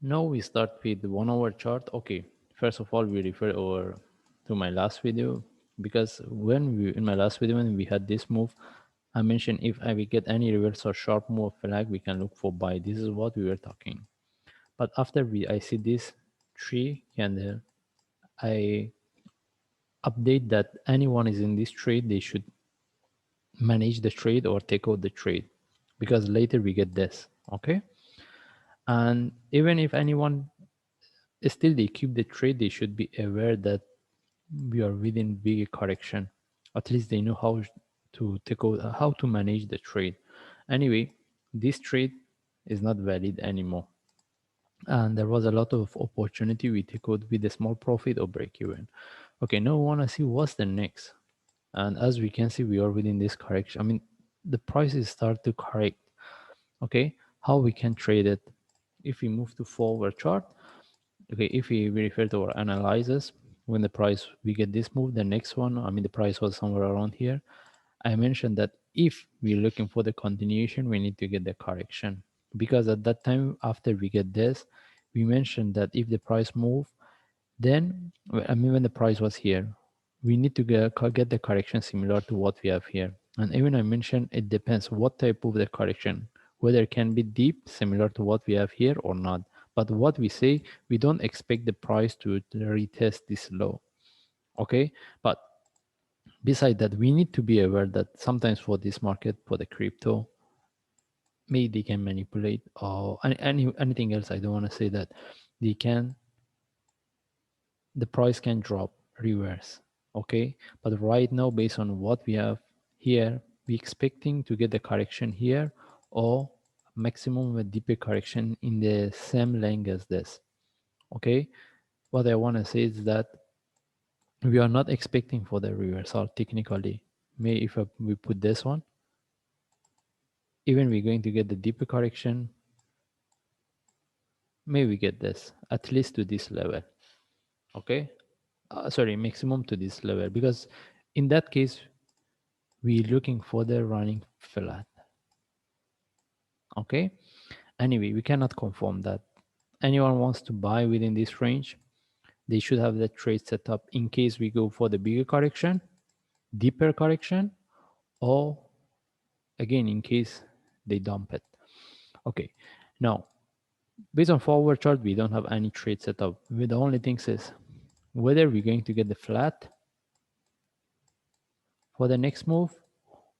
Now we start with the 1 hour chart. Okay, first of all, we refer over to my last video, because in my last video when we had this move, I mentioned if I will get any reverse or sharp move flag, we can look for buy. This is what we were talking. But after I see this tree candle, I update that anyone is in this trade, they should manage the trade or take out the trade, because later we get this. Okay, and even if anyone still they keep the trade, they should be aware that we are within big correction. At least they know how to take out, how to manage the trade. Anyway, this trade is not valid anymore, and there was a lot of opportunity we take out with a small profit or break even. Okay, now we want to see what's the next. And as we can see, we are within this correction. I mean, the prices start to correct. Okay, how we can trade it? If we move to forward chart, okay, if we refer to our analyzers, when the price we get this move, the next one, I mean, the price was somewhere around here. I mentioned that if we're looking for the continuation, we need to get the correction, because at that time, after we get this, we mentioned that if the price move, then I mean, when the price was here, we need to get the correction similar to what we have here. And even I mentioned it depends what type of the correction, whether it can be deep similar to what we have here or not. But what we say, we don't expect the price to retest this low. Okay, but beside that, we need to be aware that sometimes for this market, for the crypto, maybe they can manipulate or anything else. I don't want to say that they can, the price can drop reverse. Okay, but right now, based on what we have here, we expecting to get the correction here, or maximum a deeper correction in the same length as this. Okay, what I want to say is that we are not expecting for the reversal technically. May if we put this one, even we're going to get the deeper correction, may we get this at least to this level. Okay, sorry, maximum to this level, because in that case we're looking for the running flat. Okay, anyway, we cannot confirm that. Anyone wants to buy within this range, they should have the trade set up in case we go for the bigger correction, deeper correction, or again in case they dump it. Okay, now based on forward chart, we don't have any trade set up. The only thing is whether we're going to get the flat for the next move,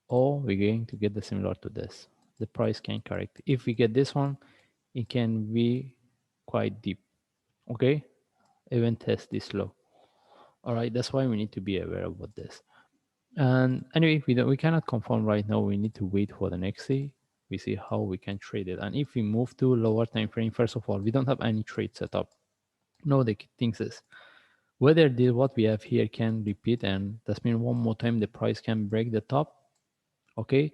or we're going to get the similar to this. The price can correct. If we get this one, it can be quite deep. Okay, even test this low. All right, that's why we need to be aware about this. And anyway, we cannot confirm right now. We need to wait for the next day. We see how we can trade it. And if we move to lower time frame, first of all, we don't have any trade set up. No, the thing is whether what we have here can repeat, and that means one more time the price can break the top. Okay,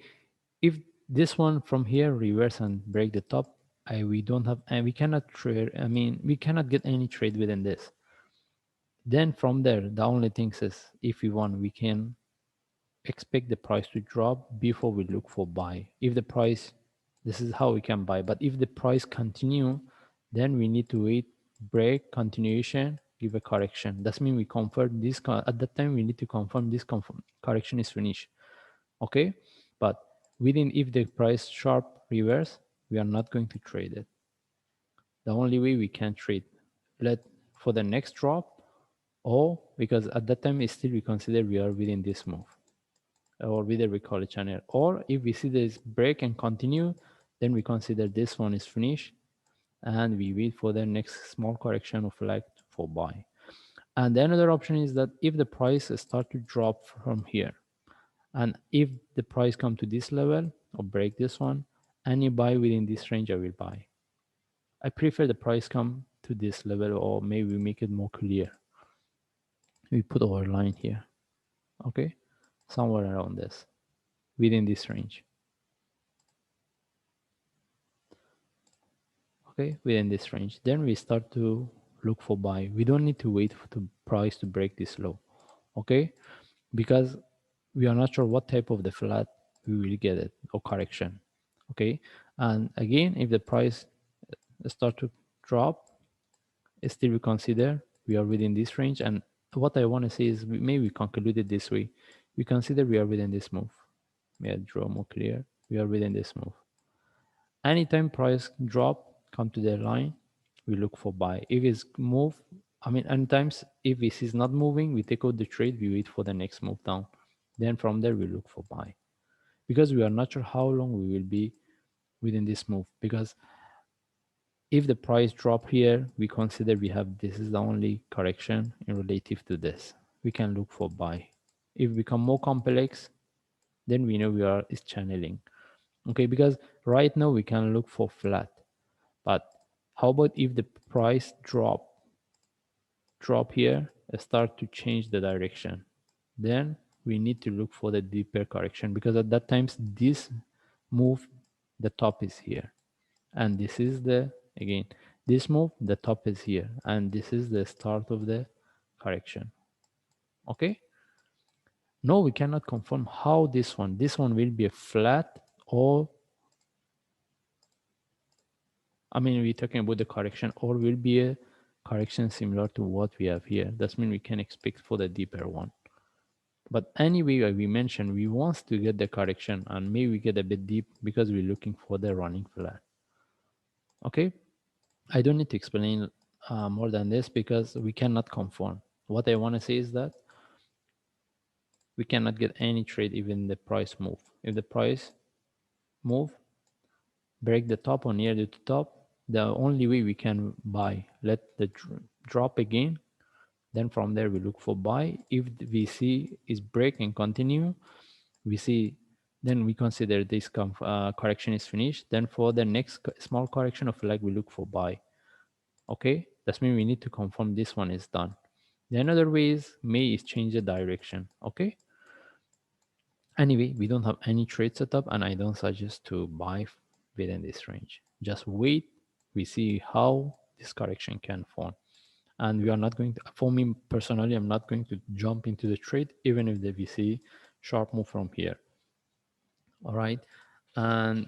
if this one from here reverse and break the top, we don't have, and we cannot trade. I mean, we cannot get any trade within this. Then from there, the only thing is if we want, we can expect the price to drop before we look for buy. If the price, this is how we can buy. But if the price continue, then we need to wait, break, continuation, give a correction. That means we confirm this, at that time we need to confirm this correction is finished. Okay, but within, if the price sharp reverse, we are not going to trade it. The only way we can trade, let for the next drop, or because at that time still we consider we are within this move, or whether we call it channel, or if we see this break and continue, then we consider this one is finished and we wait for the next small correction of like for buy. And the another option is that if the price start to drop from here, and if the price come to this level or break this one, any buy within this range I will buy. I prefer the price come to this level, or maybe make it more clear. We put our line here. Okay, somewhere around this, within this range. Okay, within this range, then we start to look for buy. We don't need to wait for the price to break this low. Okay, because we are not sure what type of the flat we will get it or correction. Okay, and again, if the price start to drop, still we consider we are within this range. And what I want to say is maybe we conclude it this way. We consider we are within this move. May I draw more clear? We are within this move. Anytime price drop, come to the line, we look for buy. If it's move, I mean, and times if this is not moving, we take out the trade, we wait for the next move down. Then from there, we look for buy. Because we are not sure how long we will be within this move. Because if the price drop here, we consider we have this is the only correction in relative to this. We can look for buy. If it become more complex, then we know we are is channeling. Okay, because right now we can look for flat. But how about if the price drop here, start to change the direction? Then we need to look for the deeper correction, because at that times this move, the top is here, and this is the again this move, the top is here, and this is the start of the correction. Okay, no, we cannot confirm how this one will be a flat, or I mean, we're talking about the correction, or will be a correction similar to what we have here. That means we can expect for the deeper one. But anyway, like we mentioned, we want to get the correction and maybe we get a bit deep because we're looking for the running flat. Okay, I don't need to explain more than this because we cannot confirm. What I want to say is that we cannot get any trade even the price move. If the price move, break the top or near the top, the only way we can buy, let the drop again. Then from there we look for buy. If the VC is break and continue, we see, then we consider this correction is finished. Then for the next small correction of flag, we look for buy. Okay, that means we need to confirm this one is done. The another way is may is change the direction. Okay, anyway, we don't have any trade setup and I don't suggest to buy within this range. Just wait, we see how this correction can form. And we are not going to, for me personally, I'm not going to jump into the trade even if the VC sharp move from here. All right, and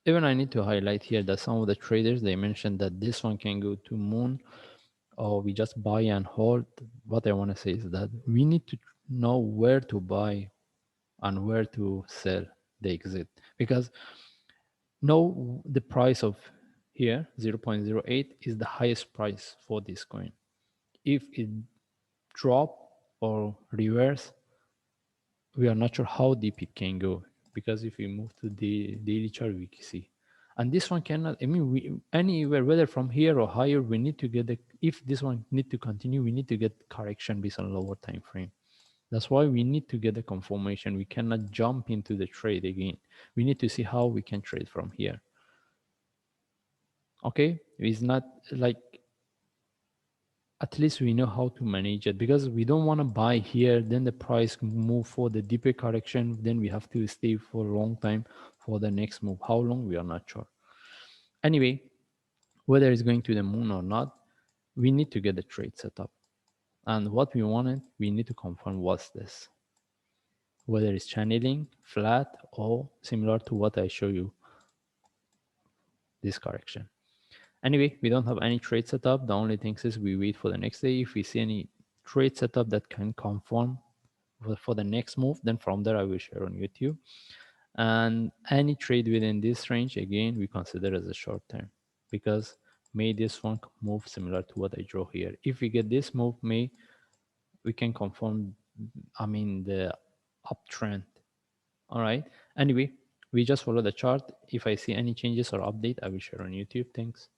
even I need to highlight here that some of the traders, they mentioned that this one can go to moon or we just buy and hold. What I want to say is that we need to know where to buy and where to sell the exit, because know the price of here 0.08 is the highest price for this coin. If it drop or reverse, we are not sure how deep it can go, because if we move to the daily chart we can see, and this one cannot, I mean, we anywhere whether from here or higher, we need to get the, if this one need to continue, we need to get correction based on lower time frame. That's why we need to get the confirmation. We cannot jump into the trade again. We need to see how we can trade from here. Okay, it's not like, at least we know how to manage it, because we don't want to buy here then the price move for the deeper correction, then we have to stay for a long time for the next move. How long, we are not sure. Anyway, whether it's going to the moon or not, we need to get the trade set up, and what we wanted, we need to confirm what's this, whether it's channeling flat or similar to what I show you, this correction. Anyway, we don't have any trade setup. The only thing is we wait for the next day. If we see any trade setup that can confirm for the next move, then from there I will share on YouTube. And any trade within this range, again, we consider as a short term, because may this one move similar to what I draw here. If we get this move, may we can confirm, I mean, the uptrend. All right. Anyway, we just follow the chart. If I see any changes or update, I will share on YouTube. Thanks.